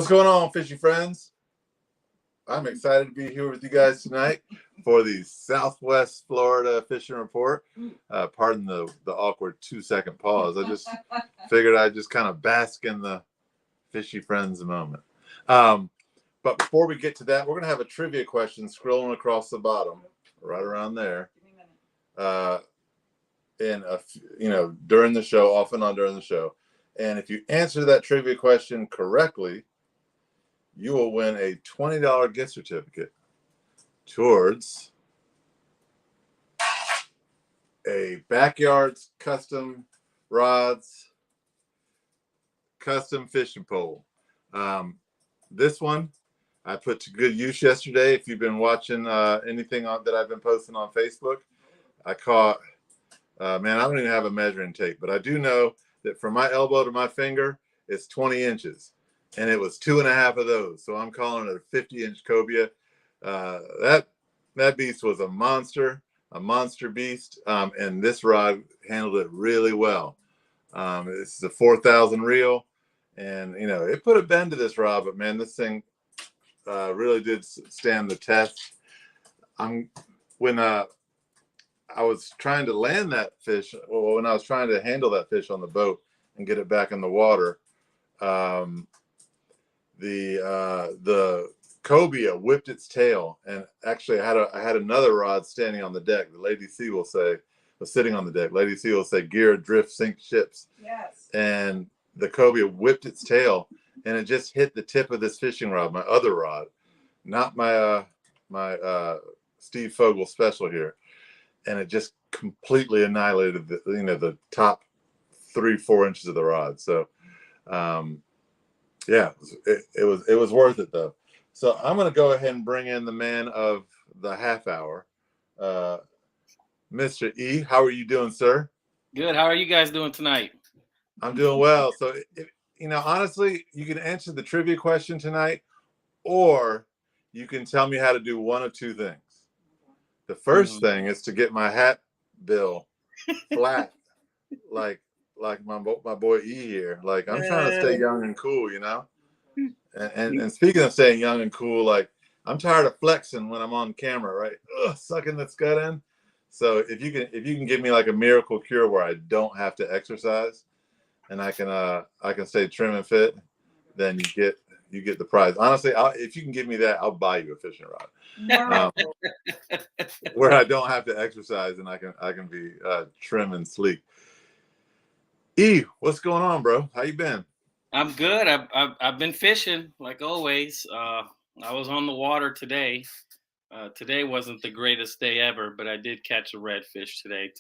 What's going on, fishy friends? I'm excited to be here with you guys tonight for the Southwest Florida Fishing Report. Pardon the awkward 2-second pause. I just figured I'd just kind of bask in the fishy friends moment. But before we get to that, we're going to have a trivia question scrolling across the bottom, right around there. During the show, off and on during the show. And if you answer that trivia question correctly, you will win a $20 gift certificate towards a Backyards Custom Rods custom fishing pole. This one I put to good use yesterday. If you've been watching anything that I've been posting on Facebook, I caught, I don't even have a measuring tape, but I do know that from my elbow to my finger, it's 20 inches. And it was 2.5 of those. So I'm calling it a 50-inch cobia. That beast was a monster beast. And this rod handled it really well. This is a 4,000 reel. And, it put a bend to this rod. But, man, this thing really did stand the test. When I was trying to land that fish, or when I was trying to handle that fish on the boat and get it back in the water, the cobia whipped its tail, and actually I had another rod standing on the deck. The Lady C was sitting on the deck. Lady C will say, "Gear adrift, sink ships." Yes. And the cobia whipped its tail, and it just hit the tip of this fishing rod, my other rod, not my Steve Fogel special here, and it just completely annihilated the top 3-4 inches of the rod. So. Yeah, it was worth it though. So I'm going to go ahead and bring in the man of the half hour, Mr. E. How are you doing, sir? Good. How are you guys doing tonight? I'm doing well. So, honestly, you can answer the trivia question tonight, or you can tell me how to do one of two things. The first thing is to get my hat bill flat, like my boy E here. Like, I'm trying to stay young and cool, And speaking of staying young and cool, like, I'm tired of flexing when I'm on camera, right? Sucking the scud in. So if you can give me like a miracle cure where I don't have to exercise and I can stay trim and fit, then you get the prize. Honestly, if you can give me that, I'll buy you a fishing rod. Where I don't have to exercise and I can be trim and sleek. E, what's going on, bro? How you been? I'm good. I've been fishing like always. I was on the water today. Today wasn't the greatest day ever, but I did catch a redfish today.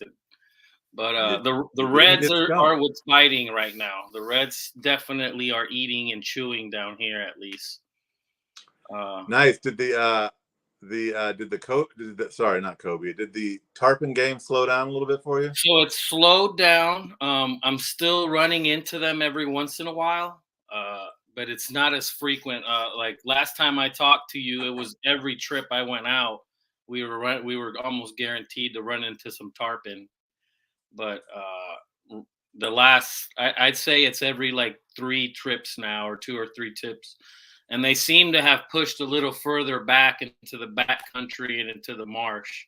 But the reds are what's biting right now. The reds definitely are eating and chewing down here, at least. Nice. Did the tarpon game slow down a little bit for you? So it's slowed down. I'm still running into them every once in a while, but it's not as frequent. Like last time I talked to you, it was every trip I went out, we were almost guaranteed to run into some tarpon. But I'd say it's every like 3 trips now, or 2 or 3 trips. And they seem to have pushed a little further back into the back country and into the marsh.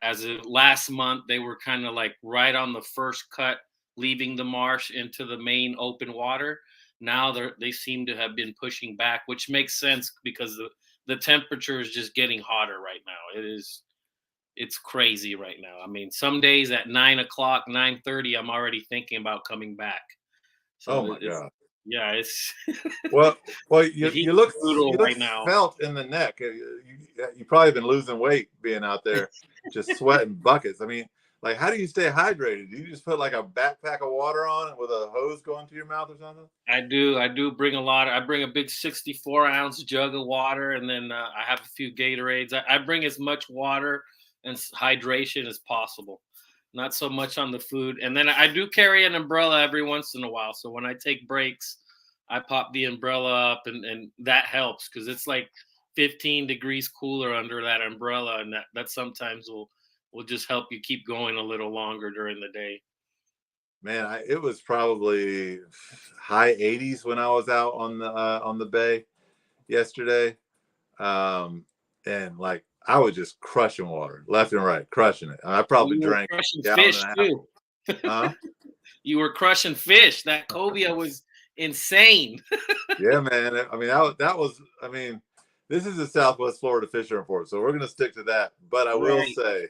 As of last month, they were kind of like right on the first cut, leaving the marsh into the main open water. Now they seem to have been pushing back, which makes sense because the temperature is just getting hotter right now. It's crazy right now. I mean, some days at 9 o'clock, 9:30, I'm already thinking about coming back. So oh my God. Yeah, it's well, you look right now. Felt in the neck. You probably been losing weight being out there, just sweating buckets. I mean, like, how do you stay hydrated? Do you just put like a backpack of water on with a hose going to your mouth or something? I do bring I bring a big 64-ounce jug of water, and then I have a few Gatorades. I bring as much water and hydration as possible. Not so much on the food. And then I do carry an umbrella every once in a while. So when I take breaks, I pop the umbrella up, and that helps because it's like 15 degrees cooler under that umbrella. And that sometimes will just help you keep going a little longer during the day. Man, it was probably high 80s when I was out on the bay yesterday. And like I was just crushing water left and right, crushing it. I probably You were drank crushing a gallon fish and a half. too. Huh? You were crushing fish. That cobia was insane. Yeah, man. I mean, that was. I mean, this is the Southwest Florida Fisher Report, so we're gonna stick to that. But I will Right. say,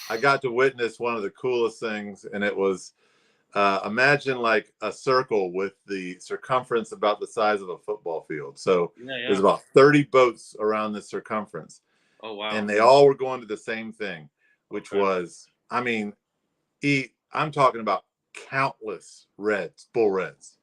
I got to witness one of the coolest things, and it was imagine like a circle with the circumference about the size of a football field. So Yeah, there's yeah. about 30 boats around this circumference, Oh and wow. they all were going to the same thing, which Okay. was, I mean, I'm talking about countless bull reds,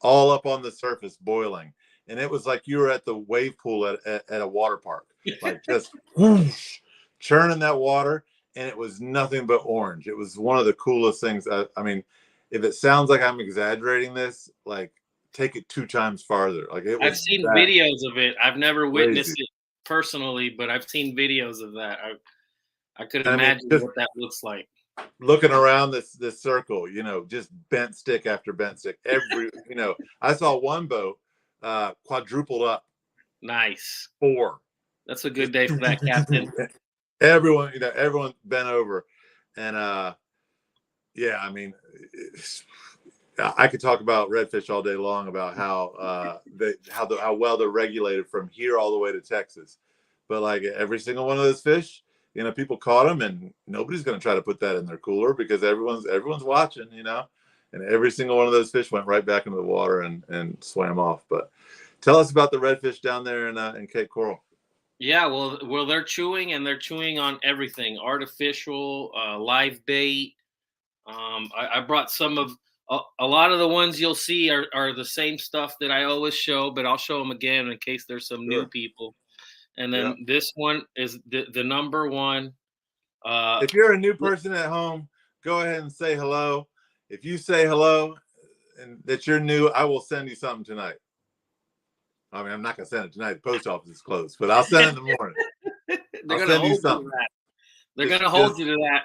all up on the surface boiling. And it was like you were at the wave pool at a water park, like just whoosh, churning that water. And it was nothing but orange. It was one of the coolest things. I mean, if it sounds like I'm exaggerating this, like take it 2 times farther. Like it I've was seen that videos of it. I've never witnessed crazy. it personally, but I've seen videos of that. I could And I mean, imagine just what that looks like. looking around this circle, just bent stick after bent stick. I saw one boat quadrupled up Nice. 4. That's a good Just day for that captain. everyone bent over, and yeah, I mean, I could talk about redfish all day long about how well they're regulated from here all the way to Texas, but like every single one of those fish, people caught them, and nobody's going to try to put that in their cooler because everyone's watching, and every single one of those fish went right back into the water and swam off. But tell us about the redfish down there in Cape Coral. Yeah, well, they're chewing and they're chewing on everything: artificial, live bait. I brought some of a lot of the ones you'll see are the same stuff that I always show, but I'll show them again in case there's some new Sure. people. And Yeah. then this one is the number one. If you're a new person at home, go ahead and say hello. If you say hello and that you're new, I will send you something tonight. I mean, I'm not gonna send it tonight. The post office is closed, but I'll send it in the morning. They're I'll gonna send you hold you to something. that. They're Just, gonna hold just, you to that.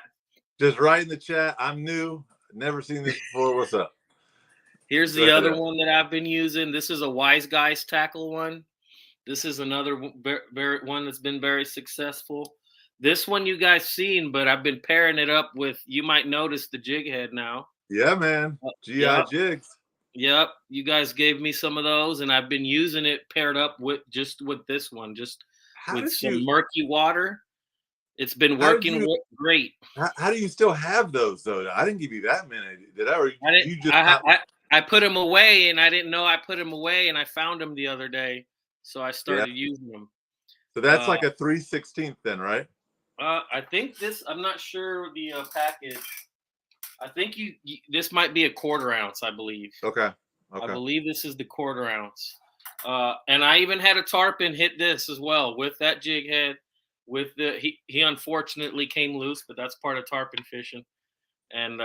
just write in the chat. I'm new. Never seen this before. What's up? Here's Go the ahead. other one that I've been using. This is a Wise Guys tackle one. This is another one that's been very successful. This one you guys seen, but I've been pairing it up with. You might notice the jig head now. Yeah, man. GI Yep, jigs. yep. You guys gave me some of those, and I've been using it paired up with this one, just How with did some you? murky water. It's been How did working you? great. How do you still have those though? I didn't give you that many. Did I? Or I didn't. you just not? I put them away, and I didn't know I put them away, and I found them the other day, so I Yeah. started using them. So that's like a 3/16 then, right? I think this. I'm not sure the package. I think this might be a 1/4 ounce. I believe. Okay. I Okay. believe this is the 1/4 ounce. And I even had a tarpon hit this as well with that jig head. With he unfortunately came loose, but that's part of tarpon fishing. And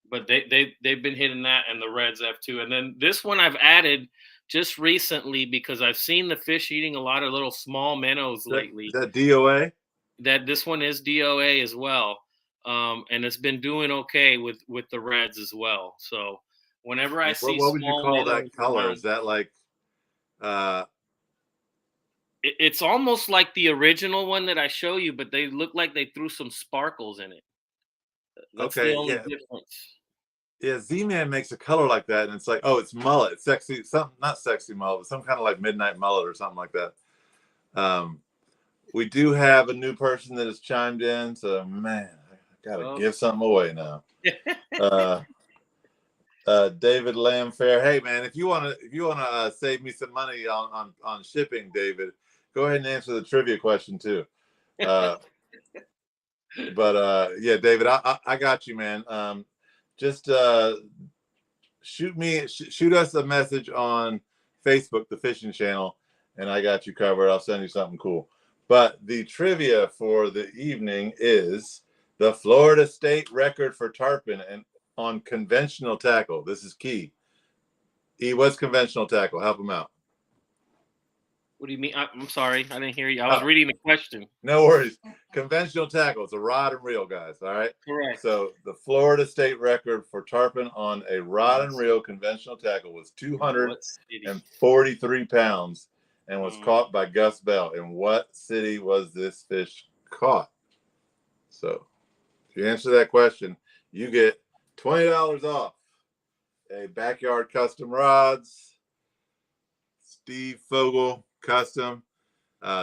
but they've been hitting that, and the reds have too. And then this one I've added just recently because I've seen the fish eating a lot of little small minnows lately. Is that DOA? That this one is DOA as well, and it's been doing okay with the reds as well. So whenever I see What would you small call minnows that color? Is around, that like uh it's almost like the original one that I show you, but they look like they threw some sparkles in it. That's the okay, only yeah. difference. Yeah, Z-Man makes a color like that, and it's like, oh, it's mullet, sexy, something not sexy mullet, but some kind of like midnight mullet or something like that. We do have a new person that has chimed in, so man, I gotta Oh. give something away now. David Lamfair. Hey man, if you wanna save me some money on shipping, David, go ahead and answer the trivia question too. But yeah, David, I got you, man. Just shoot us a message on Facebook, the fishing channel, and I got you covered. I'll send you something cool. But the trivia for the evening is the Florida state record for tarpon and on conventional tackle. This is key. What's conventional tackle? Help him out. What do you mean? I'm sorry, I didn't hear you. I was reading the question. No worries. Conventional tackle. It's a rod and reel, guys. All right. Correct. So the Florida state record for tarpon on a rod and reel conventional tackle was What city? 243 pounds and was caught by Gus Bell. In what city was this fish caught? So if you answer that question, you get $20 off a Backyard Custom Rods, Steve Fogel Custom.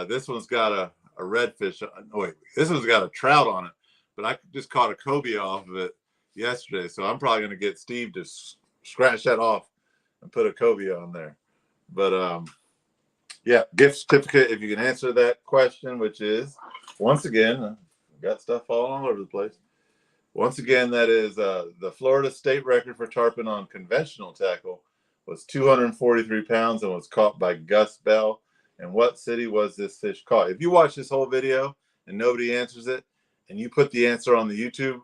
This one's got a redfish. Oh, wait, this one's got a trout on it, but I just caught a cobia off of it yesterday. So I'm probably going to get Steve to scratch that off and put a cobia on there. But yeah, gift certificate if you can answer that question, which is, once again, got stuff falling all over the place. Once again, that is the Florida state record for tarpon on conventional tackle was 243 pounds and was caught by Gus Bell. And what city was this fish caught? If you watch this whole video and nobody answers it, and you put the answer on the YouTube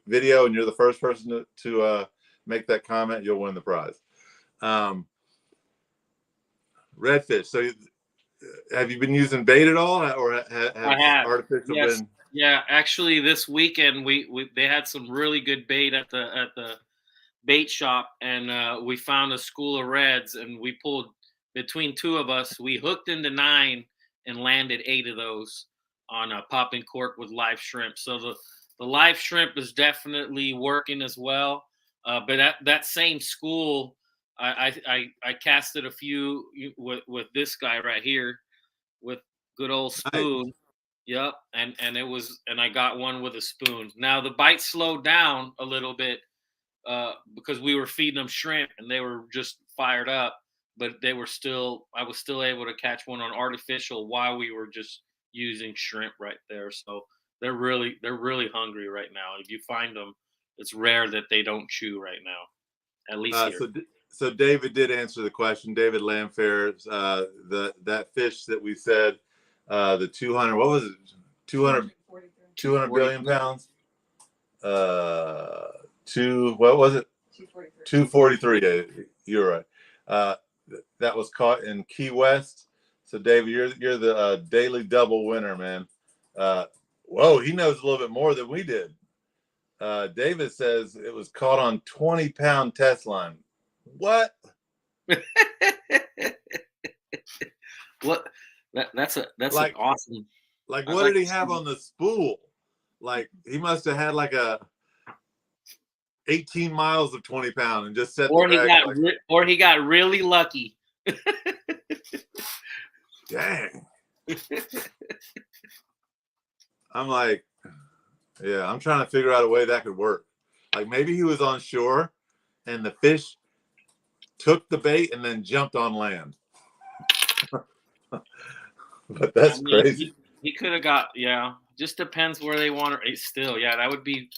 video and you're the first person to make that comment, you'll win the prize. Redfish. So have you been using bait at all, or I have. artificial Yes. been? Yeah, actually, this weekend they had some really good bait at the bait shop, and we found a school of reds, and we pulled between two of us. We hooked into 9 and landed 8 of those on a popping cork with live shrimp. So the live shrimp is definitely working as well. But at that same school, I casted a few with this guy right here with good old spoon. Nice. Yep, and it was, and I got one with a spoon. Now the bite slowed down a little bit because we were feeding them shrimp and they were just fired up, but I was still able to catch one on artificial while we were just using shrimp right there. So they're really hungry right now. If you find them, it's rare that they don't chew right now. At least here. So David did answer the question. David Lamfair, that fish that we said, the 200, what was it? 200 billion pounds. What was it? 243. You're right. That was caught in Key West. So David, you're the daily double winner, man. Whoa, he knows a little bit more than we did. David says it was caught on 20-pound test line. What? What? That's like, an awesome. Like, what did he have on the spool? Like, he must have had like a 18 miles of 20-pound and just set. Or he got really lucky. Dang. I'm like, yeah, I'm trying to figure out a way that could work. Like maybe he was on shore and the fish took the bait and then jumped on land. But that's crazy. He could have got, yeah. Just depends where they want it. Still, yeah, that would be.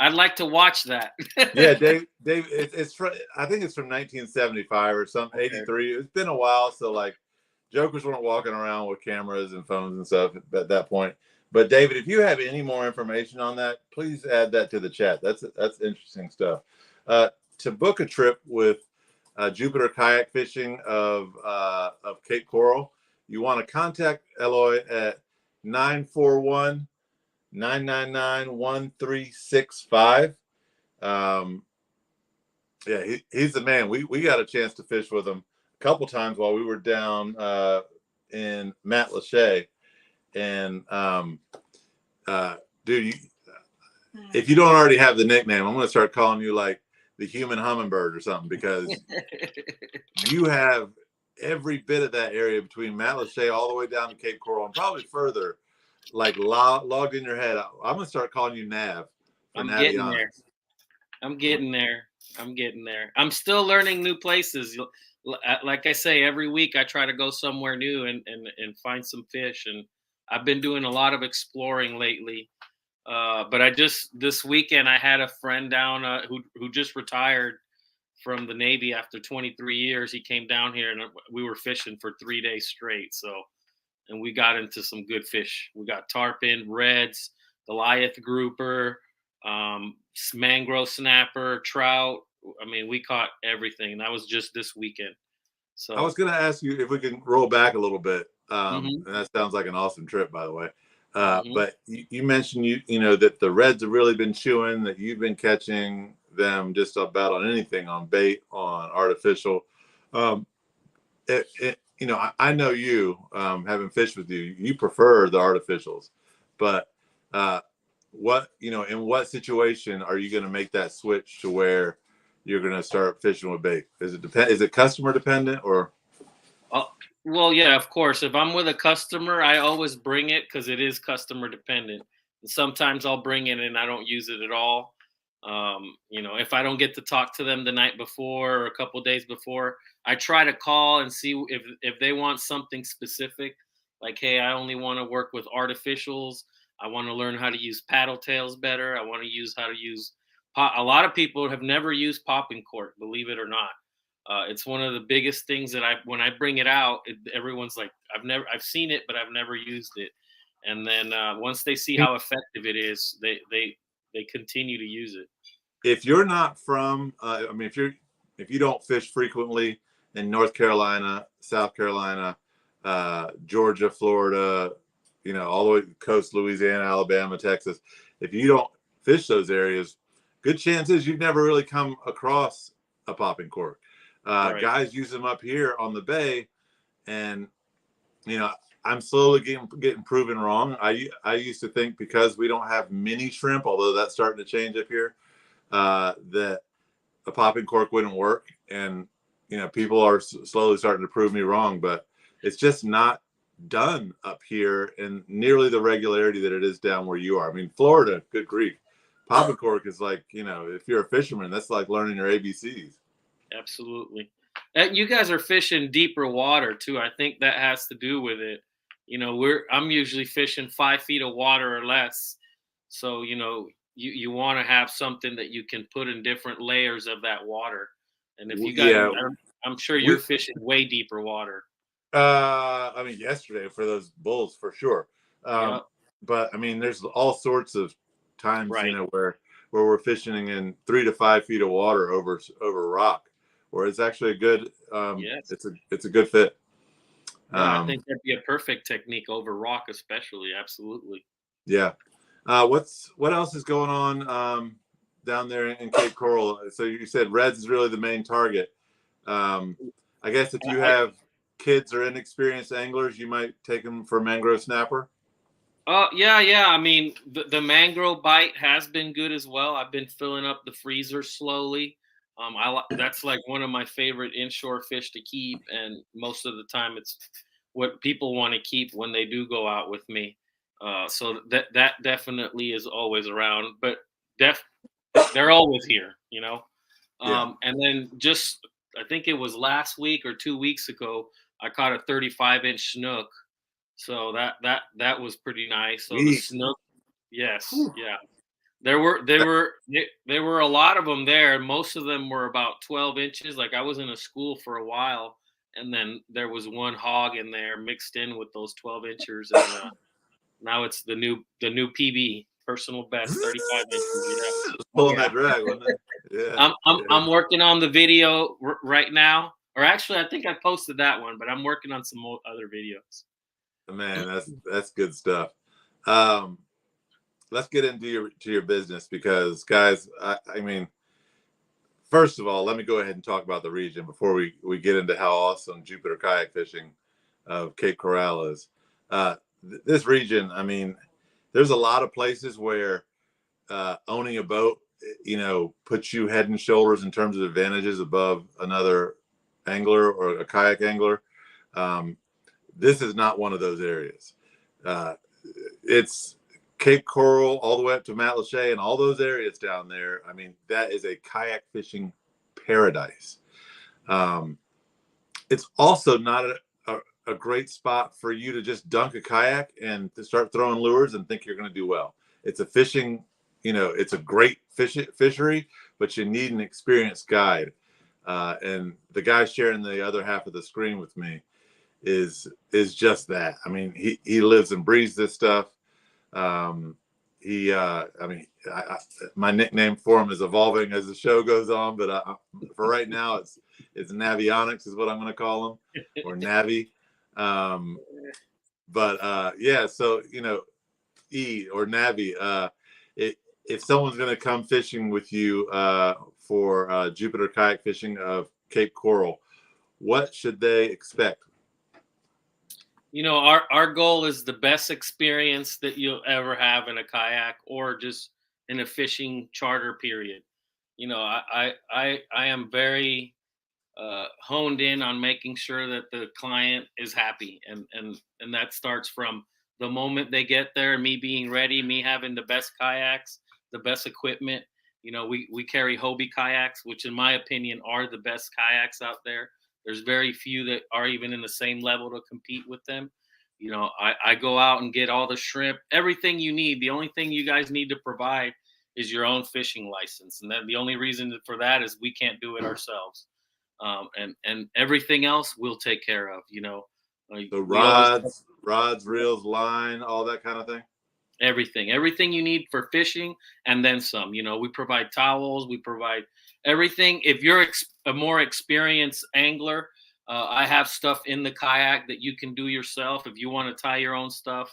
I'd like to watch that. Yeah, Dave, it's from, I think it's from 1975 or something, 83. It's been a while, so like jokers weren't walking around with cameras and phones and stuff at that point. But David, if you have any more information on that, please add that to the chat. That's interesting stuff. To book a trip with Jupiter Kayak Fishing of Cape Coral, you want to contact Eloy at 941-999-1365. Yeah, he's the man. We got a chance to fish with him a couple times while we were down in Matlacha. And dude, if you don't already have the nickname, I'm going to start calling you like the human hummingbird or something, because you have every bit of that area between Matlacha all the way down to Cape Coral and probably further, like logged in your head. I'm going to start calling you Nav. I'm getting there. I'm still learning new places. Like I say, every week I try to go somewhere new and find some fish. And I've been doing a lot of exploring lately. But this weekend I had a friend down who just retired from the Navy after 23 years. He came down here and we were fishing for 3 days straight. And we got into some good fish. We got tarpon, reds, Goliath grouper, mangrove snapper, trout. I mean, we caught everything. That was just this weekend. I So was going to ask you if we can roll back a little bit. hmm And that sounds like an awesome trip, by the way. hmm But you mentioned you know that the reds have really been chewing, that you've been catching them just about on anything, on bait, on artificial. Um, you know, I know you, having fished with you, you prefer the artificials, but uh, what, you know, in what situation are you going to make that switch to where you're going to start fishing with bait? Is it customer dependent or? uh, well, yeah, of course. If I'm with a customer, I always bring it because it is customer dependent. And sometimes I'll bring it and I don't use it at all. If I don't get to talk to them the night before or a couple days before, I try to call and see if they want something specific. Like, hey, I only want to work with artificials. I want to learn how to use paddle tails better. I want to use how to use pop. A lot of people have never used popping cork, believe it or not. It's one of the biggest things that when I bring it out, everyone's like, I've seen it, but I've never used it. And then once they see how effective it is, they continue to use it. If you're not from, I mean, if you don't fish frequently in North Carolina, South Carolina, Georgia, Florida, you know, all the way to the coast, Louisiana, Alabama, Texas, if you don't fish those areas, good chances you've never really come across a popping cork. Right. Guys use them up here on the bay, and you know, I'm slowly getting proven wrong. I used to think because we don't have mini shrimp, although that's starting to change up here, that a popping cork wouldn't work. And, you know, people are slowly starting to prove me wrong, but it's just not done up here in nearly the regularity that it is down where you are. I mean, Florida, good grief. Popping cork is like, you know, if you're a fisherman, that's like learning your ABCs. Absolutely. And you guys are fishing deeper water too. I think that has to do with it. I'm usually fishing 5 feet of water or less. So, you want to have something that you can put in different layers of that water. And if you got, Yeah, I'm sure you're we, fishing way deeper water. I mean, yesterday for those bulls for sure. Um, Yep. but I mean, there's all sorts of times, you Right. know, where we're fishing in 3 to 5 feet of water over rock, where it's actually a good, Yes. it's a good fit. Yeah. I Um, think that'd be a perfect technique over rock, especially. Absolutely. yeah. What else is going on down there in Cape Coral? So you said Reds is really the main target. Um, I guess if you I, have kids or inexperienced anglers, you might take them for mangrove snapper. Yeah, yeah. I mean, the mangrove bite has been good as well. I've been filling up the freezer slowly. That's like one of my favorite inshore fish to keep, and most of the time, it's what people want to keep when they do go out with me. So that definitely is always around, but def they're always here, you know. Yeah. And then just I think it was last week or 2 weeks ago, I caught a 35-inch snook, so that was pretty nice. So the Sweet. snook, yes, Whew. yeah. There were a lot of them there. Most of them were about 12 inches. Like I was in a school for a while, and then there was one hog in there mixed in with those 12 inchers, and now it's the new PB, personal best, 35 inches. Yeah. Oh Pulling yeah. that drag, wasn't it? Yeah. Yeah. I'm working on the video right now, or actually, I think I posted that one, but I'm working on some other videos. Man, that's good stuff. Um, let's get into your business because guys, I mean, first of all, let me go ahead and talk about the region before we get into how awesome Jupiter kayak fishing of Cape Coral is. This region, I mean, there's a lot of places where owning a boat, you know, puts you head and shoulders in terms of advantages above another angler or a kayak angler. Um, this is not one of those areas. Uh, it's Cape Coral all the way up to Matlacha and all those areas down there. I mean, that is a kayak fishing paradise. Um, it's also not a great spot for you to just dunk a kayak and to start throwing lures and think you're going to do well. It's a fishing, you know, it's a great fishery, but you need an experienced guide. And the guy sharing the other half of the screen with me is just that. I mean, he lives and breathes this stuff. Um, I mean, my nickname for him is evolving as the show goes on, but for right now, it's Navionics is what I'm going to call him, or Navi. Yeah, so E or Navi, if someone's going to come fishing with you for Jupiter kayak fishing of Cape Coral, what should they expect? Our goal is the best experience that you'll ever have in a kayak or just in a fishing charter period. I am very honed in on making sure that the client is happy, and that starts from the moment they get there, me being ready, me having the best kayaks, the best equipment. We carry Hobie kayaks, which in my opinion are the best kayaks out there. There's very few that are even in the same level to compete with them. I go out and get all the shrimp, everything you need. The only thing you guys need to provide is your own fishing license, and then the only reason for that is we can't do it ourselves. And everything else we'll take care of. The rods, reels, line, all that kind of thing. Everything you need for fishing, and then some. We provide towels, we provide everything. If you're a more experienced angler, I have stuff in the kayak that you can do yourself. If you want to tie your own stuff,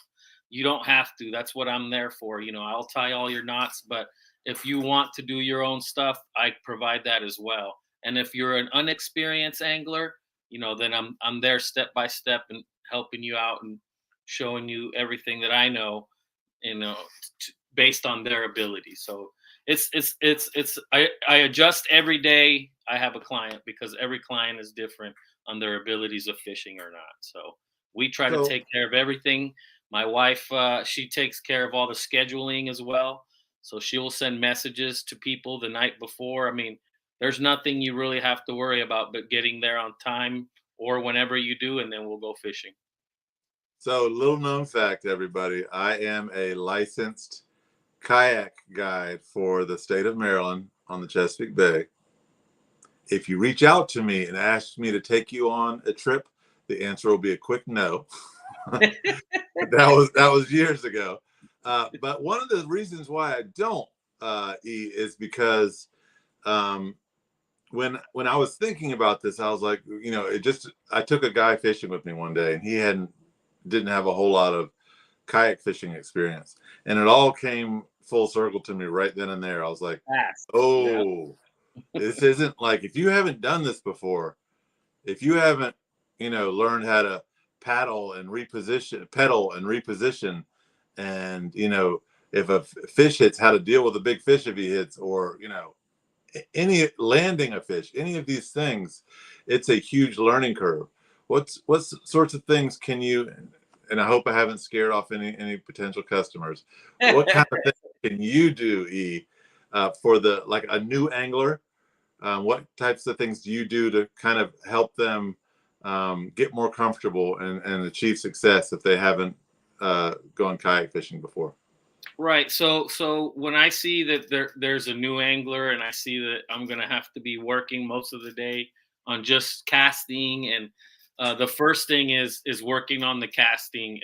you don't have to. That's what I'm there for. I'll tie all your knots, but if you want to do your own stuff, I provide that as well. And if you're an unexperienced angler, then I'm there step by step and helping you out and showing you everything that I know, based on their ability. So I adjust every day I have a client, because every client is different on their abilities of fishing or not. So we try to take care of everything. My wife, she takes care of all the scheduling as well. So she will send messages to people the night before. I mean, there's nothing you really have to worry about but getting there on time or whenever you do, and then we'll go fishing. So, little known fact, everybody, I am a licensed kayak guide for the state of Maryland on the Chesapeake Bay. If you reach out to me and ask me to take you on a trip, the answer will be a quick no. that was years ago. But one of the reasons why I don't is because when I was thinking about this, I was like, I took a guy fishing with me one day, and he didn't have a whole lot of kayak fishing experience, and it all came full circle to me right then and there. I was like, this isn't like, if you haven't done this before, if you haven't learned how to pedal and reposition, and if a fish hits, how to deal with a big fish if he hits, or any landing a fish, any of these things, it's a huge learning curve. What sorts of things can you, and I hope I haven't scared off any potential customers, what kind of things can you do, for like a new angler? What types of things do you do to kind of help them get more comfortable and achieve success if they haven't gone kayak fishing before? Right. So when I see that there's a new angler, and I see that I'm going to have to be working most of the day on just casting, and the first thing is working on the casting,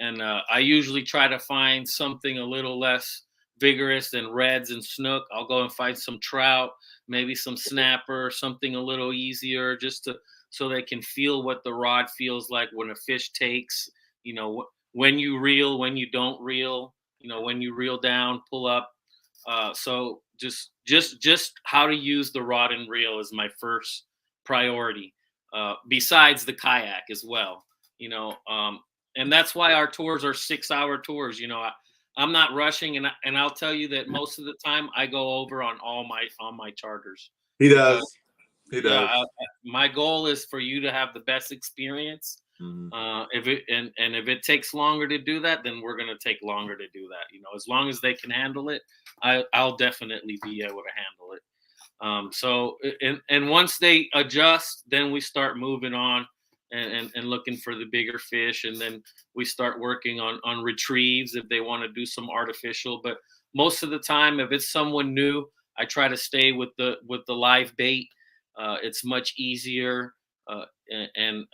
and I usually try to find something a little less vigorous than reds and snook. I'll go and find some trout, maybe some snapper, something a little easier, just so they can feel what the rod feels like when a fish takes. When you reel, when you don't reel. When you reel down, pull up. So just how to use the rod and reel is my first priority. Besides the kayak as well. And that's why our tours are 6-hour tours. I'm not rushing, and I'll tell you that most of the time I go over on all my charters. He does. My goal is for you to have the best experience. Mm-hmm. If it takes longer to do that, then we're going to take longer to do that. As long as they can handle it, I'll definitely be able to handle it. So once they adjust, then we start moving on and looking for the bigger fish, and then we start working on retrieves if they want to do some artificial. But most of the time, if it's someone new, I try to stay with the live bait. It's much easier, and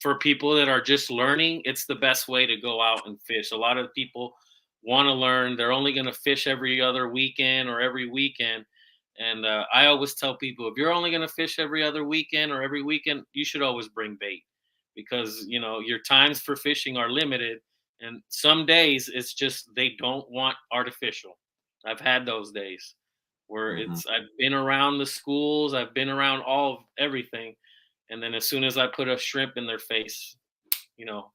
for people that are just learning, it's the best way to go out and fish. A lot of people want to learn. They're only going to fish every other weekend or every weekend. And I always tell people, if you're only going to fish every other weekend or every weekend, you should always bring bait, because your times for fishing are limited. And some days it's just they don't want artificial. I've had those days where Hmm. I've been around the schools, I've been around all of everything, and then as soon as I put a shrimp in their face,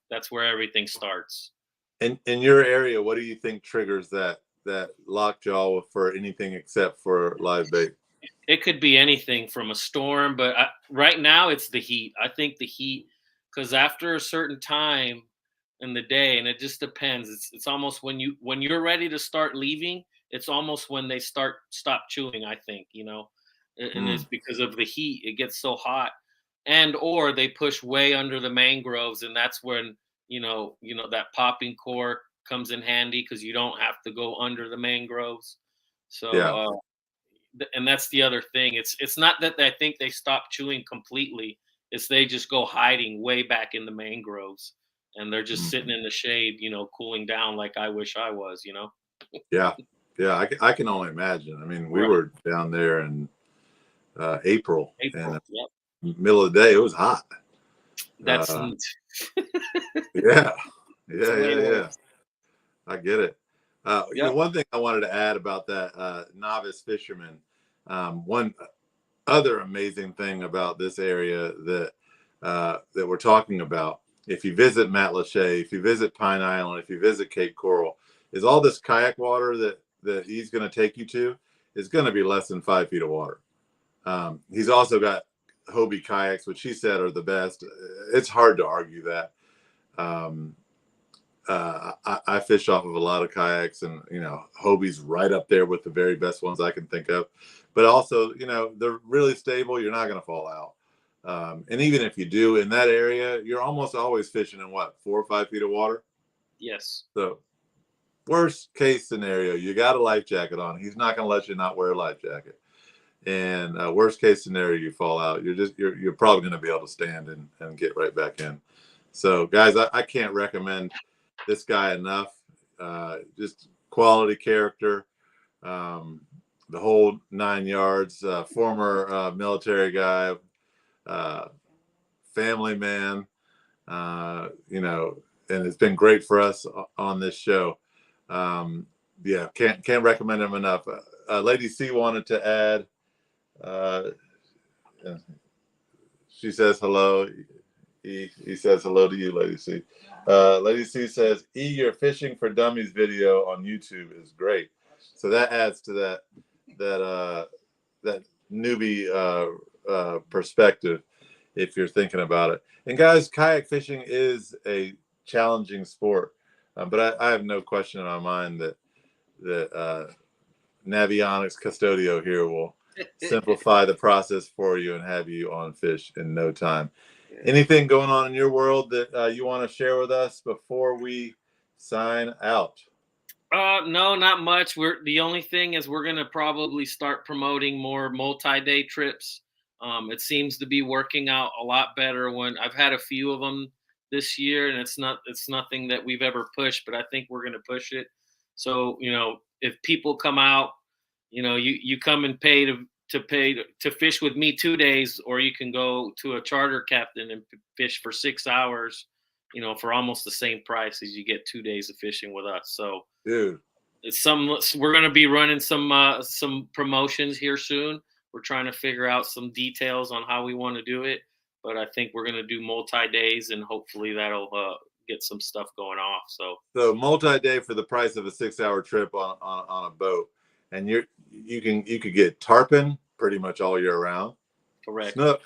that's where everything starts. In your area, what do you think triggers that lockjaw for anything except for live bait? It could be anything from a storm, but right now it's the heat. I think the heat, because after a certain time in the day, and it just depends. It's almost when you're ready to start leaving. It's almost when they stop chewing. I think and it's Mm, because of the heat. It gets so hot, and or they push way under the mangroves, and that's when that popping cork comes in handy, because you don't have to go under the mangroves. So. yeah. And that's the other thing. It's not that I think they stop chewing completely. It's they just go hiding way back in the mangroves, and they're just sitting Mhm. in the shade, cooling down like I wish I was. Yeah. Yeah. I can only imagine. I mean, we Right. were down there in April, and April. Yep. in the middle of the day, it was hot. That's Uh, it's yeah. the Yeah. way Yeah. it Yeah. is. I get it. Yep. One thing I wanted to add about that novice fisherman, one other amazing thing about this area that we're talking about, if you visit Matlacha, if you visit Pine Island, if you visit Cape Coral, is all this kayak water that he's going to take you to is going to be less than 5 feet of water. He's also got Hobie kayaks, which he said are the best. It's hard to argue that. Um, I fish off of a lot of kayaks, and Hobie's right up there with the very best ones I can think of. But also, they're really stable. You're not going to fall out. And even if you do in that area, you're almost always fishing in what, 4 or 5 feet of water. Yes. So worst case scenario, you got a life jacket on. He's not going to let you not wear a life jacket. And worst case scenario, you fall out. You're probably going to be able to stand and get right back in. So guys, I can't recommend this guy enough. Just quality character, the whole 9 yards. Former military guy, uh, family man. And it's been great for us on this show. Yeah, can't recommend him enough. Lady C wanted to add. Uh, she says hello. He says hello to you, Lady C. Lady C says, your fishing for dummies video on YouTube is great. So that adds to that newbie perspective, if you're thinking about it. And guys, kayak fishing is a challenging sport, but I have no question in my mind that Navionics Custodio here will simplify the process for you and have you on fish in no time. Anything going on in your world that you want to share with us before we sign out? No, not much. The only thing is we're gonna probably start promoting more multi-day trips. It seems to be working out a lot better. When I've had a few of them this year, and it's nothing that we've ever pushed, but I think we're gonna push it. So if people come out, you come and pay to fish with me 2 days, or you can go to a charter captain and fish for 6 hours, for almost the same price as you get 2 days of fishing with us. So Dude, we're going to be running some promotions here soon. We're trying to figure out some details on how we want to do it, but I think we're going to do multi-days, and hopefully that'll get some stuff going off. so multi-day for the price of a 6 hour trip on a boat, and you could get tarpon pretty much all year round, Correct. snook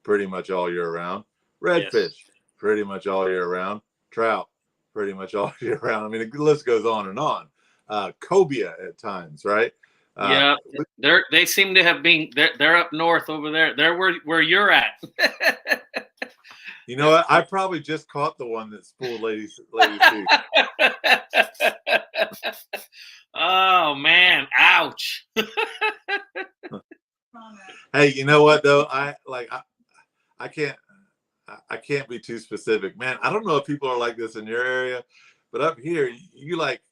pretty much all year round, Yes. redfish pretty much all year round, trout pretty much all year round. I mean, the list goes on and on. Cobia at times, right? Uh, Yeah, they seem to have been. They're up north over there. They're where you're at. you know what? I probably just caught the one that spooled Lady C. Oh man! Ouch! Hey, you know what though? I can't I can't be too specific, man. I don't know if people are like this in your area, but up here, you like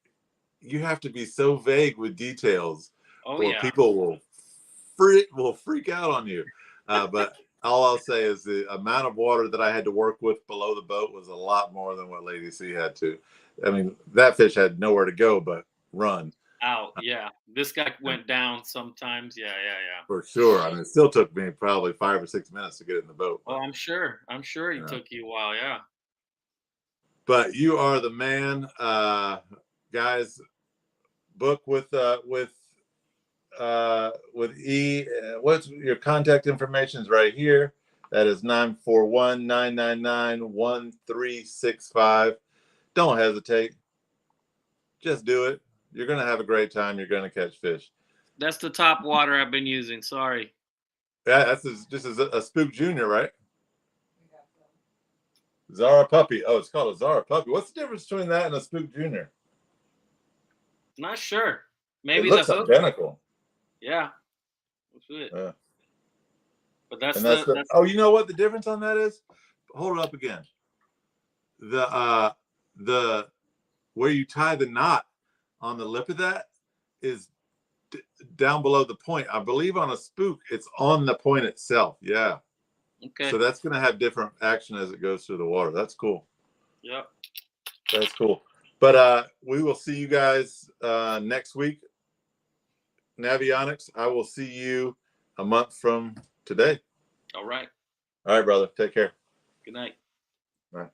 you have to be so vague with details, Oh or yeah. people will freak out on you. But all I'll say is the amount of water that I had to work with below the boat was a lot more than what Lady C had to. I mean, that fish had nowhere to go but run. Out. Yeah. This guy went down sometimes. Yeah. Yeah. Yeah. For sure. I mean, it still took me probably 5 or 6 minutes to get in the boat. Oh, But, I'm sure. I'm sure he you know. took you a while. Yeah. But you are the man, guys. Book with E. What's your contact information is right here. That is 941-999-1365. Don't hesitate. Just do it. You're gonna have a great time. You're gonna catch fish. That's the top water I've been using. Sorry. Yeah, just a Spook Junior, right? Zara Puppy. Oh, it's called a Zara Puppy. What's the difference between that and a Spook Junior? Not sure. It Maybe the looks hook. identical. Yeah. That's it. Yeah. But that's And that's the the. Oh, you know what the difference on that is? Hold it up again. The where you tie the knot on the lip of that is down below the point. I believe on a Spook, it's on the point itself. Yeah. okay. So that's going to have different action as it goes through the water. That's cool. Yep. That's cool. But we will see you guys next week. Navionics, I will see you a month from today. All right. All right, brother. Take care. Good night. Bye.